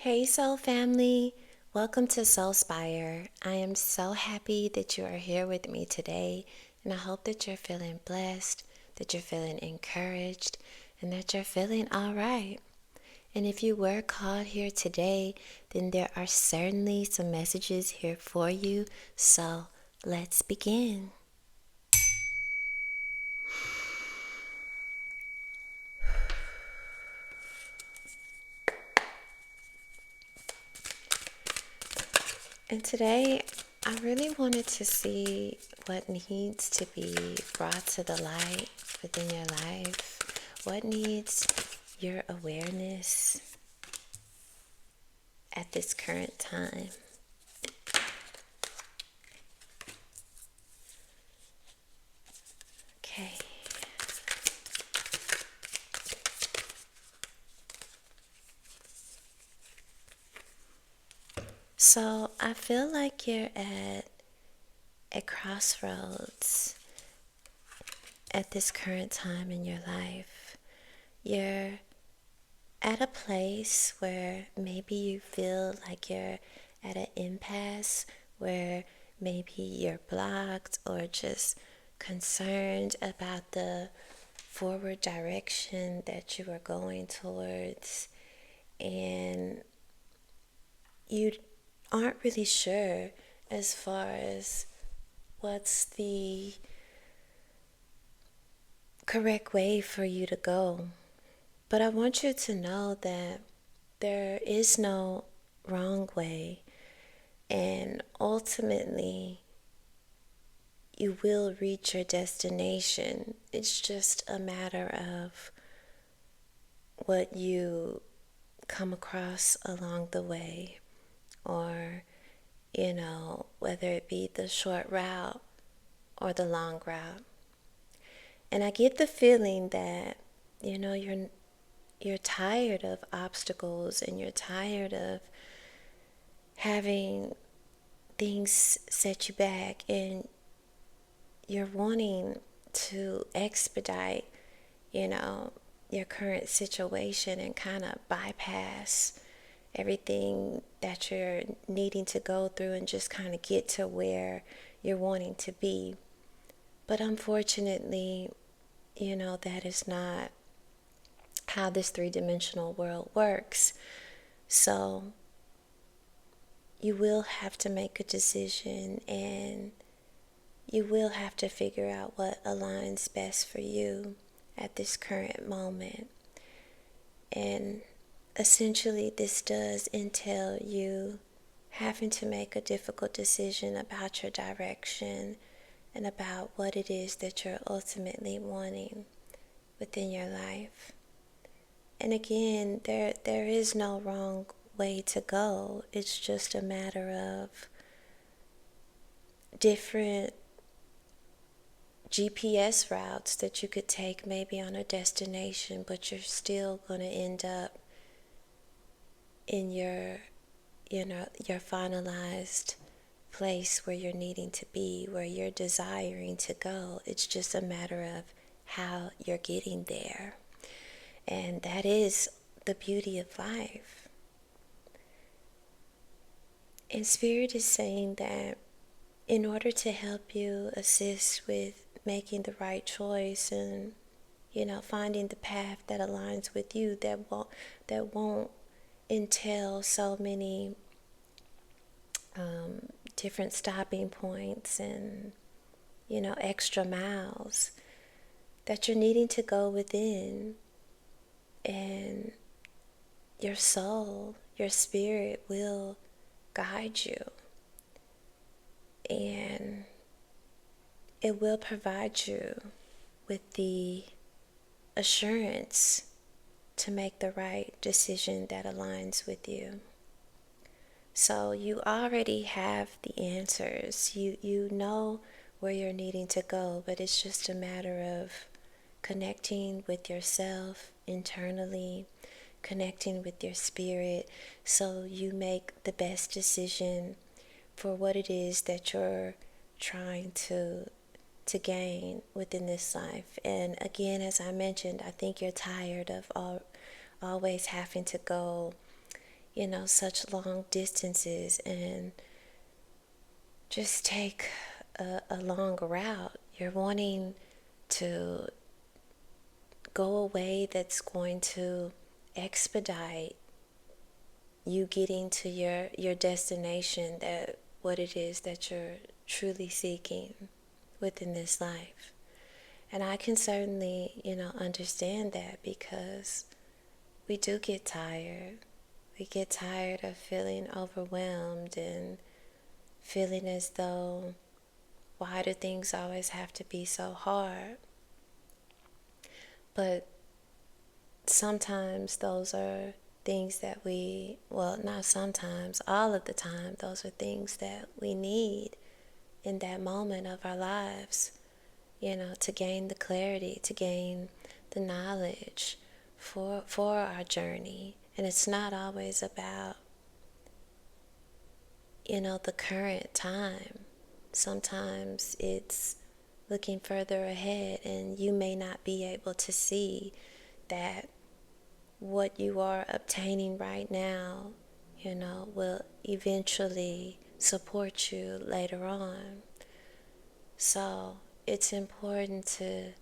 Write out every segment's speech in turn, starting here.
Hey, Soul family. Welcome to Soulspire. I am so happy that you are here with me today, and I hope that you're feeling blessed, that you're feeling encouraged, and that you're feeling all right. And if you were called here today, then there are certainly some messages here for you. So let's begin. And today, I really wanted to see what needs to be brought to the light within your life. What needs your awareness at this current time? Okay. So I feel like you're at a crossroads at this current time in your life. You're at a place where maybe you feel like you're at an impasse, where maybe you're blocked or just concerned about the forward direction that you are going towards, and you aren't really sure as far as what's the correct way for you to go. But I want you to know that there is no wrong way, and ultimately, you will reach your destination. It's just a matter of what you come across along the way, or, whether it be the short route or the long route. And I get the feeling that, you're tired of obstacles, and you're tired of having things set you back, and you're wanting to expedite, your current situation and kind of bypass everything that you're needing to go through and just kind of get to where you're wanting to be. But unfortunately, that is not how this three-dimensional world works. So you will have to make a decision, and you will have to figure out what aligns best for you at this current moment. And essentially, this does entail you having to make a difficult decision about your direction and about what it is that you're ultimately wanting within your life. And again, there is no wrong way to go. It's just a matter of different GPS routes that you could take maybe on a destination, but you're still going to end up in your finalized place where you're needing to be, where you're desiring to go. It's just a matter of how you're getting there. And that is the beauty of life. And Spirit is saying that in order to help you assist with making the right choice and finding the path that aligns with you, that won't entail so many different stopping points and extra miles, that you're needing to go within, and your soul, your spirit will guide you, and it will provide you with the assurance to make the right decision that aligns with you. So you already have the answers. You know where you're needing to go, but it's just a matter of connecting with yourself internally, connecting with your spirit, so you make the best decision for what it is that you're trying to gain within this life. And again, as I mentioned, I think you're tired of always having to go, such long distances and just take a long route. You're wanting to go a way that's going to expedite you getting to your destination, that what it is that you're truly seeking within this life. And I can certainly, understand that, because we do get tired. We get tired of feeling overwhelmed and feeling as though, why do things always have to be so hard? But sometimes those are things that not sometimes, all of the time, those are things that we need in that moment of our lives, to gain the clarity, to gain the knowledge for our journey. And it's not always about, the current time. Sometimes it's looking further ahead, and you may not be able to see that what you are obtaining right now, will eventually support you later on. So it's important to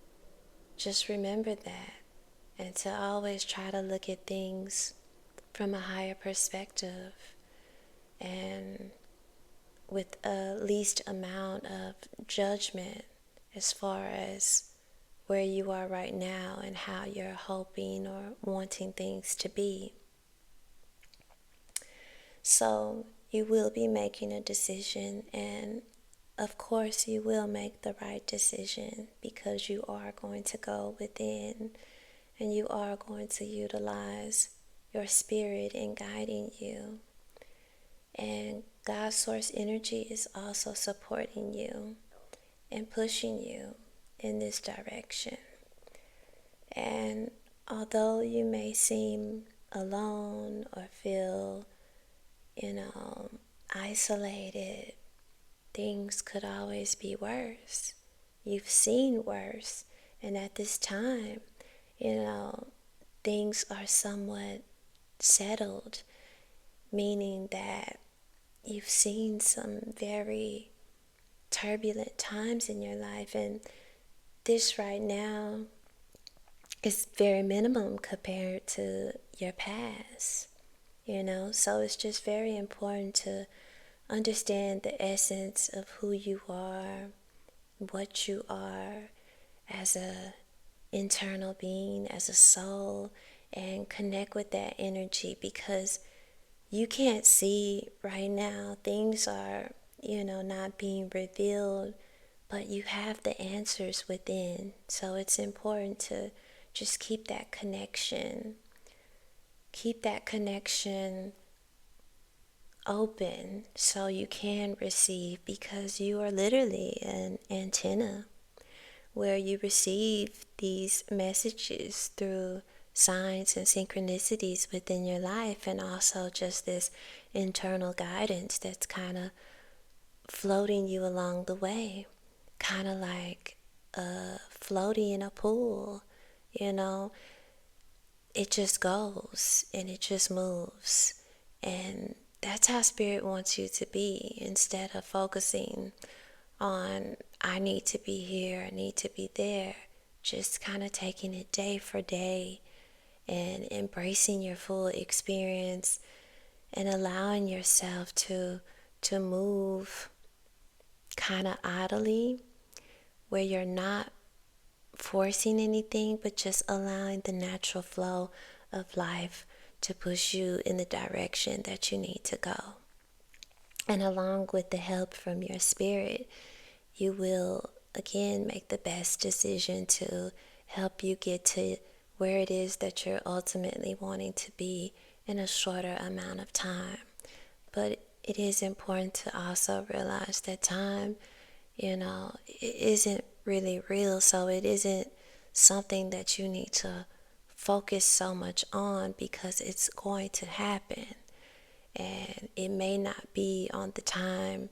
just remember that, and to always try to look at things from a higher perspective and with a least amount of judgment as far as where you are right now and how you're hoping or wanting things to be. So you will be making a decision, and of course you will make the right decision, because you are going to go within and you are going to utilize your spirit in guiding you. And God's source energy is also supporting you and pushing you in this direction. And although you may seem alone or feel, isolated, things could always be worse. You've seen worse. And at this time, things are somewhat settled, meaning that you've seen some very turbulent times in your life, and this right now is very minimum compared to your past, so it's just very important to understand the essence of who you are, what you are as a internal being, as a soul, and connect with that energy, because you can't see right now. Things are, not being revealed, but you have the answers within. So it's important to just keep that connection. Keep that connection open so you can receive, because you are literally an antenna where you receive these messages through signs and synchronicities within your life, and also just this internal guidance that's kind of floating you along the way, kind of like floating in a pool. It just goes and it just moves, and that's how spirit wants you to be. Instead of focusing on, I need to be here, I need to be there, just kind of taking it day for day and embracing your full experience and allowing yourself to move kind of idly, where you're not forcing anything, but just allowing the natural flow of life to push you in the direction that you need to go. And along with the help from your spirit, you will again make the best decision to help you get to where it is that you're ultimately wanting to be in a shorter amount of time. But it is important to also realize that time, it isn't really real, so it isn't something that you need to focus so much on, because it's going to happen, and it may not be on the time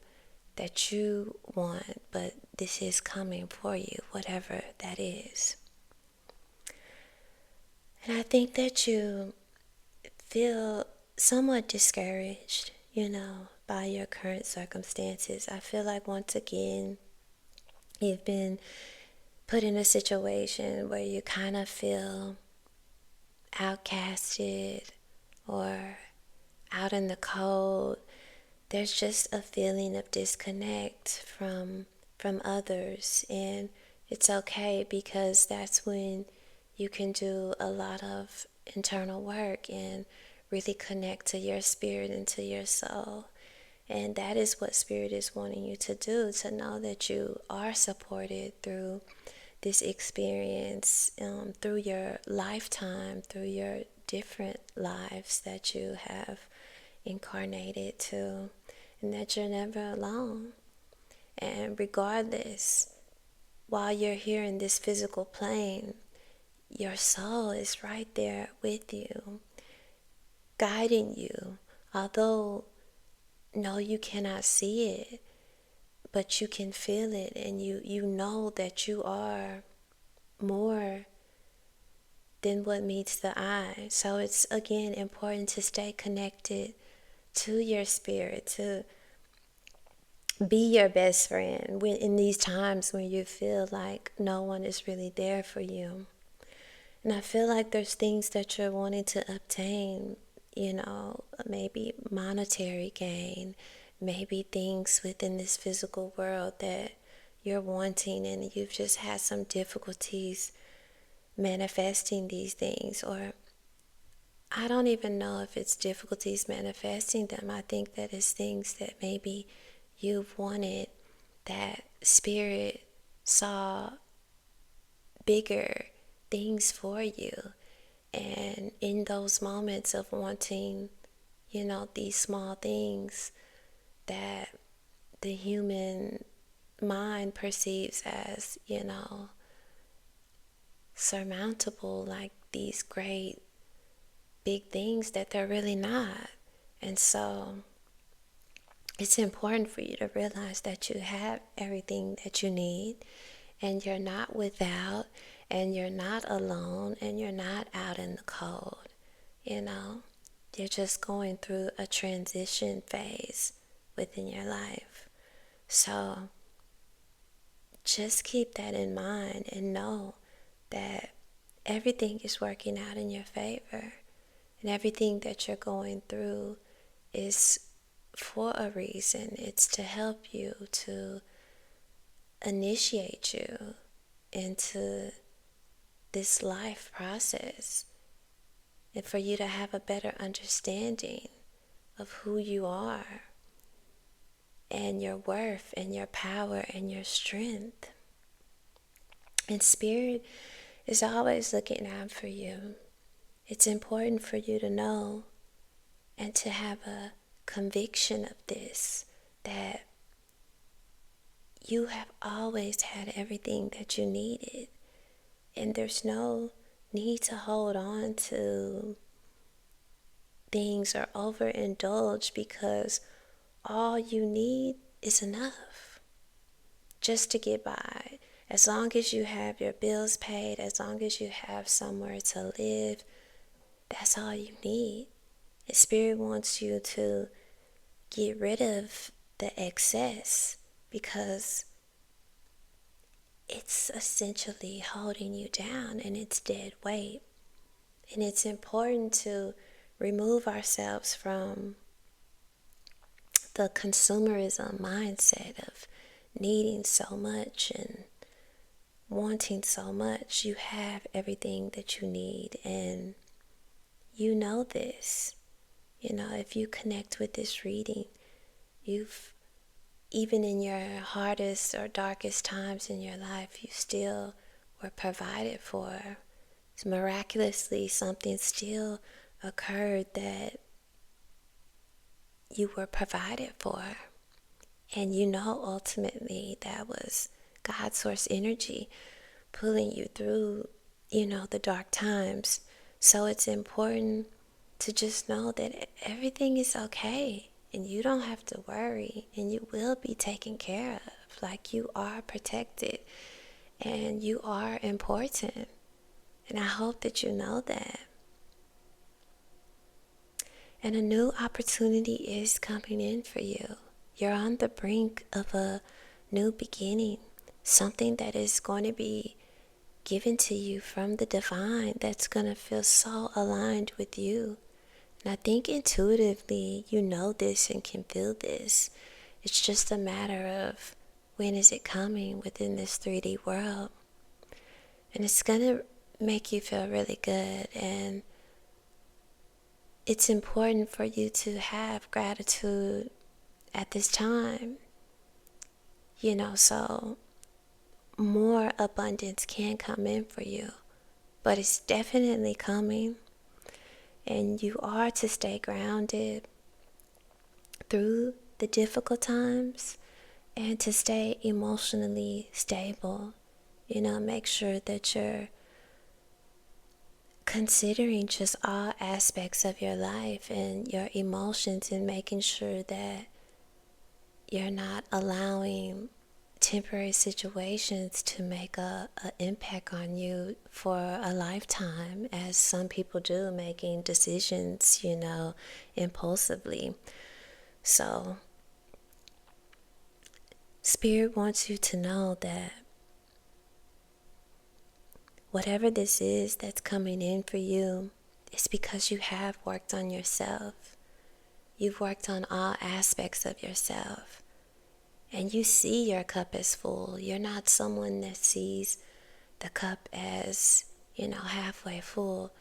that you want, but this is coming for you, whatever that is. And I think that you feel somewhat discouraged, by your current circumstances. I feel like once again, you've been put in a situation where you kind of feel outcasted or out in the cold. There's just a feeling of disconnect from others, and it's okay, because that's when you can do a lot of internal work and really connect to your spirit and to your soul. And that is what Spirit is wanting you to do, to know that you are supported through this experience, through your lifetime, through your different lives that you have incarnated to, and that you're never alone. And regardless, while you're here in this physical plane, your soul is right there with you, guiding you. Although, no, you cannot see it, but you can feel it, and you know that you are more than what meets the eye. So it's, again, important to stay connected to your spirit, to be your best friend when in these times when you feel like no one is really there for you. And I feel like there's things that you're wanting to obtain, maybe monetary gain, maybe things within this physical world that you're wanting, and you've just had some difficulties manifesting these things. Or I don't even know if it's difficulties manifesting them. I think that it's things that maybe you've wanted, that Spirit saw bigger things for you. And in those moments of wanting, these small things that the human mind perceives as, surmountable, like these great big things, that they're really not. And so it's important for you to realize that you have everything that you need, and you're not without, and you're not alone, and you're not out in the cold. You're just going through a transition phase within your life. So just keep that in mind and know that everything is working out in your favor, and everything that you're going through is for a reason. It's to help you, to initiate you into this life process, and for you to have a better understanding of who you are, and your worth, and your power, and your strength. And Spirit is always looking out for you. It's important for you to know and to have a conviction of this, that you have always had everything that you needed, and there's no need to hold on to things or overindulge, because all you need is enough just to get by. As long as you have your bills paid, as long as you have somewhere to live, that's all you need. And Spirit wants you to get rid of the excess, because it's essentially holding you down, and it's dead weight. And it's important to remove ourselves from the consumerism mindset of needing so much and wanting so much. You have everything that you need, and you know this. If you connect with this reading, you've, even in your hardest or darkest times in your life, you still were provided for. Miraculously, something still occurred that you were provided for. And ultimately that was God's source energy pulling you through, the dark times. So it's important to just know that everything is okay, and you don't have to worry, and you will be taken care of. Like, you are protected, and you are important. And I hope that you know that. And a new opportunity is coming in for you. You're on the brink of a new beginning, something that is going to be given to you from the divine that's going to feel so aligned with you. And I think intuitively you know this and can feel this. It's just a matter of when is it coming within this 3D world. And it's going to make you feel really good. And it's important for you to have gratitude at this time. So more abundance can come in for you. But it's definitely coming. And you are to stay grounded through the difficult times and to stay emotionally stable. Make sure that you're considering just all aspects of your life and your emotions and making sure that you're not allowing temporary situations to make a impact on you for a lifetime, as some people do, making decisions, impulsively. So Spirit wants you to know that whatever this is that's coming in for you, it's because you have worked on yourself. You've worked on all aspects of yourself. And you see your cup as full. You're not someone that sees the cup as, halfway full.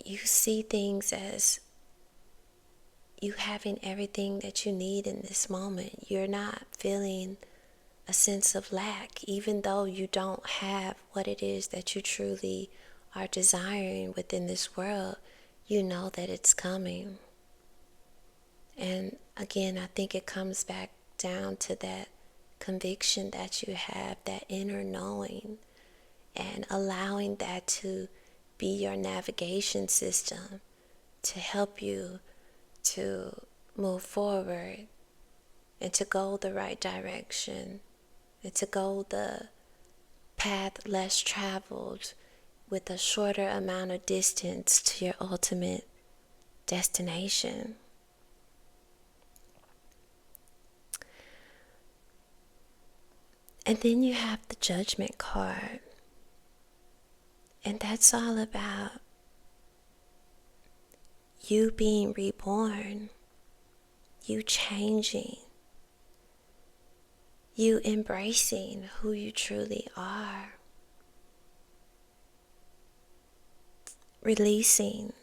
You see things as you having everything that you need in this moment. You're not feeling a sense of lack, even though you don't have what it is that you truly are desiring within this world. You know that it's coming. And again, I think it comes back down to that conviction that you have, that inner knowing, and allowing that to be your navigation system to help you to move forward and to go the right direction and to go the path less traveled with a shorter amount of distance to your ultimate destination. And then you have the Judgment card. And that's all about you being reborn, you changing, you embracing who you truly are, releasing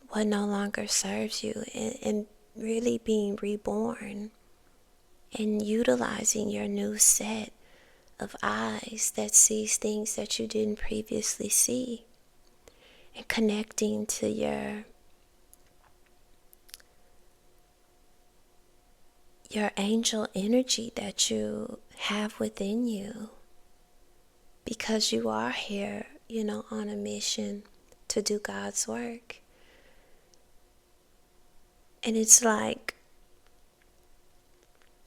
what no longer serves you, and really being reborn and utilizing your new set of eyes that sees things that you didn't previously see, and connecting to your angel energy that you have within you, because you are here, on a mission to do God's work. And it's like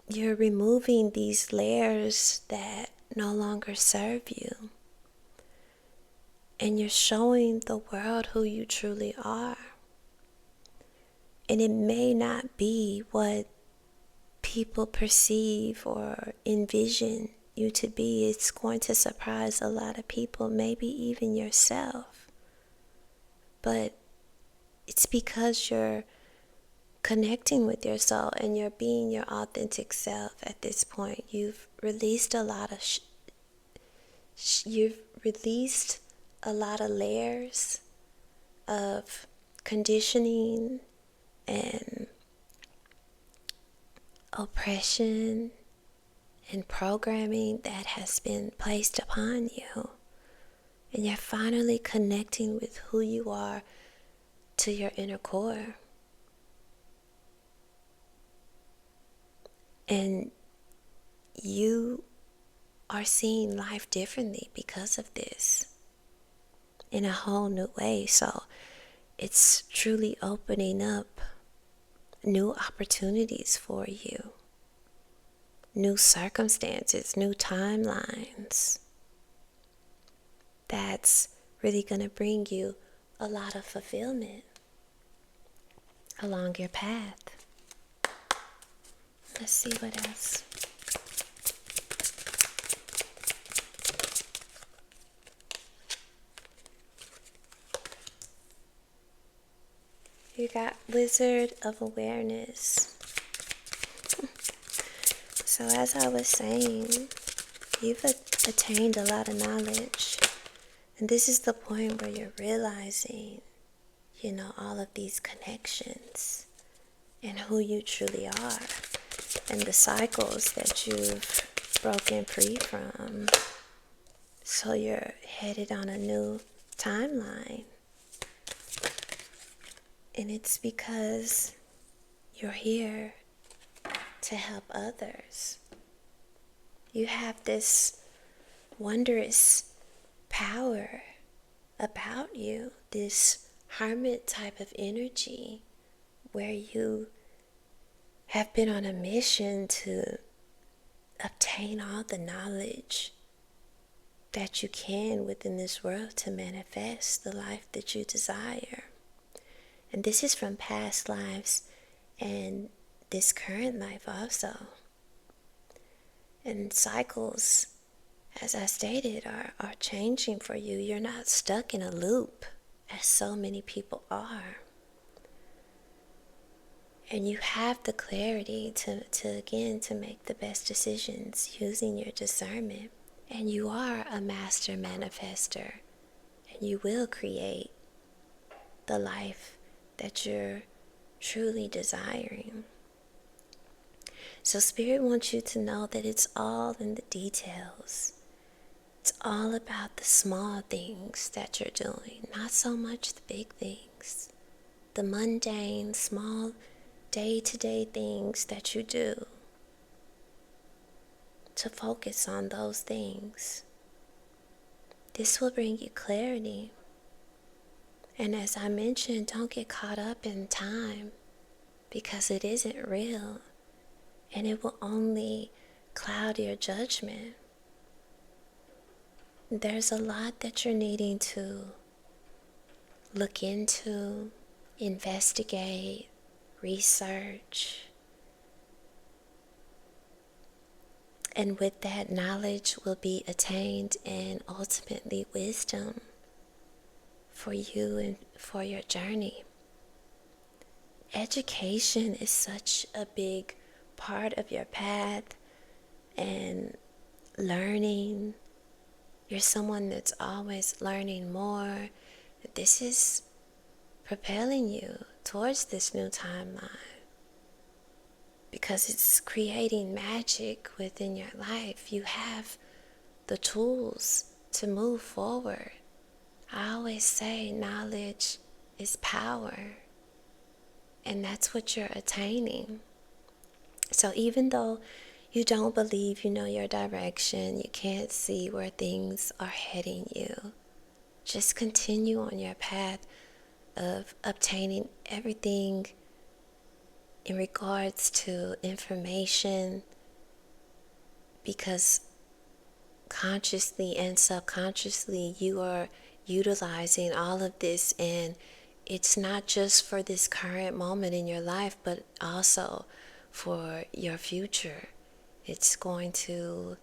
you're removing these layers that no longer serve you. And you're showing the world who you truly are. And it may not be what people perceive or envision you to be. It's going to surprise a lot of people, maybe even yourself. But it's because you're connecting with your soul and you're being your authentic self at this point. You've released a lot of layers of conditioning and oppression and programming that has been placed upon you. And you're finally connecting with who you are to your inner core. And you are seeing life differently because of this, in a whole new way. So it's truly opening up new opportunities for you, new circumstances, new timelines. That's really going to bring you a lot of fulfillment. along your path. Let's see what else. You got Wizard of Awareness. So as I was saying, you've attained a lot of knowledge. And this is the point where you're realizing, all of these connections and who you truly are and the cycles that you've broken free from. So you're headed on a new timeline. And it's because you're here to help others. You have this wondrous power about you, this hermit type of energy where you have been on a mission to obtain all the knowledge that you can within this world to manifest the life that you desire. And this is from past lives and this current life also. And cycles, as I stated, are changing for you. You're not stuck in a loop, as so many people are. And you have the clarity to make the best decisions using your discernment. And you are a master manifester. And you will create the life that you're truly desiring. So Spirit wants you to know that it's all in the details. It's all about the small things that you're doing, not so much the big things. The mundane, small, day-to-day things that you do. To focus on those things. This will bring you clarity. And as I mentioned, don't get caught up in time because it isn't real. And it will only cloud your judgment. There's a lot that you're needing to look into, investigate, research. And with that, knowledge will be attained and ultimately wisdom for you and for your journey. Education is such a big part of your path, and learning. You're someone that's always learning more. This is propelling you towards this new timeline because it's creating magic within your life. You have the tools to move forward. I always say knowledge is power, and that's what you're attaining. So even though you don't believe you know your direction, you can't see where things are heading you, just continue on your path of obtaining everything in regards to information, because consciously and subconsciously you are utilizing all of this, and it's not just for this current moment in your life, but also for your future. It's going to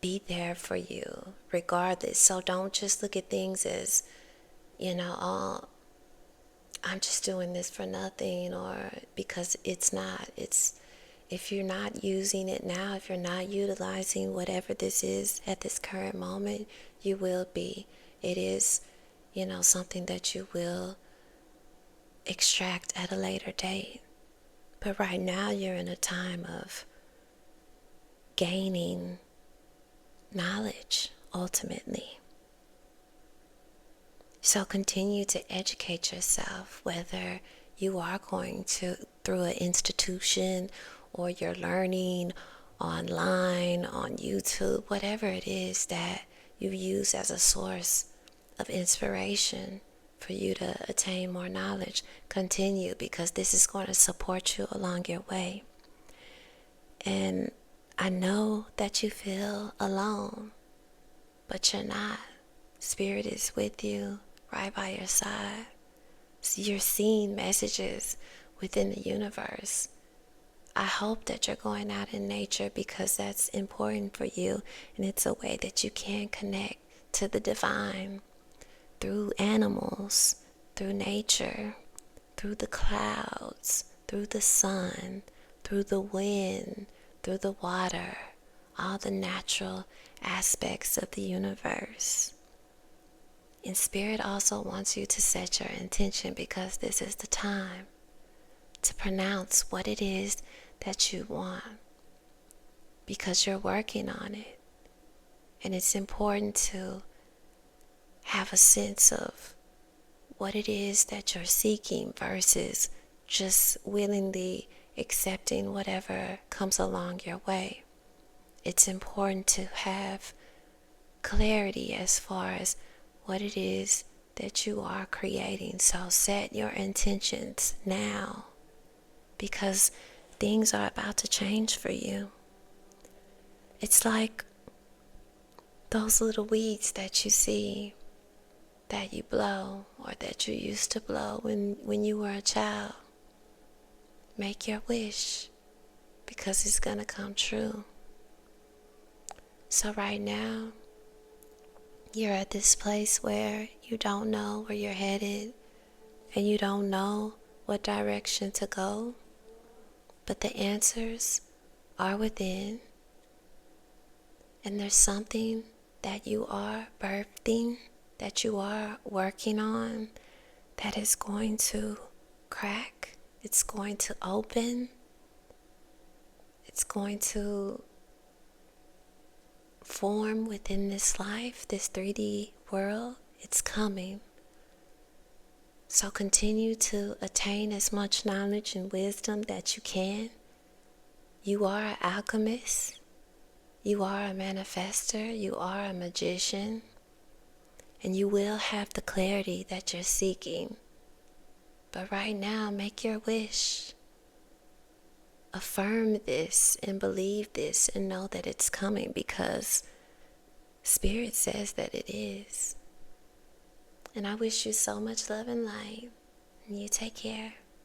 be there for you regardless. So don't just look at things as, oh, I'm just doing this for nothing, or because it's not. It's if you're not using it now, if you're not utilizing whatever this is at this current moment, you will be. It is, something that you will extract at a later date. But right now you're in a time of gaining knowledge, ultimately. So continue to educate yourself, whether you are going through an institution or you're learning online, on YouTube, whatever it is that you use as a source of inspiration for you to attain more knowledge. Continue, because this is going to support you along your way. And I know that you feel alone, but you're not. Spirit is with you right by your side. So you're seeing messages within the universe. I hope that you're going out in nature because that's important for you, and it's a way that you can connect to the divine through animals, through nature, through the clouds, through the sun, through the wind, through the water, all the natural aspects of the universe. And Spirit also wants you to set your intention because this is the time to pronounce what it is that you want, because you're working on it. And it's important to have a sense of what it is that you're seeking versus just willingly accepting whatever comes along your way. It's important to have clarity as far as what it is that you are creating. So set your intentions now, because things are about to change for you. It's like those little weeds that you see that you blow, or that you used to blow when you were a child. Make your wish, because it's going to come true. So right now, you're at this place where you don't know where you're headed, and you don't know what direction to go, but the answers are within, and there's something that you are birthing, that you are working on, that is going to crack, it's going to open, it's going to form within this life, this 3D world. It's coming. So continue to attain as much knowledge and wisdom that you can. You are an alchemist. You are a manifester. You are a magician. And you will have the clarity that you're seeking. But right now, make your wish. Affirm this and believe this and know that it's coming, because Spirit says that it is. And I wish you so much love and light. And you take care.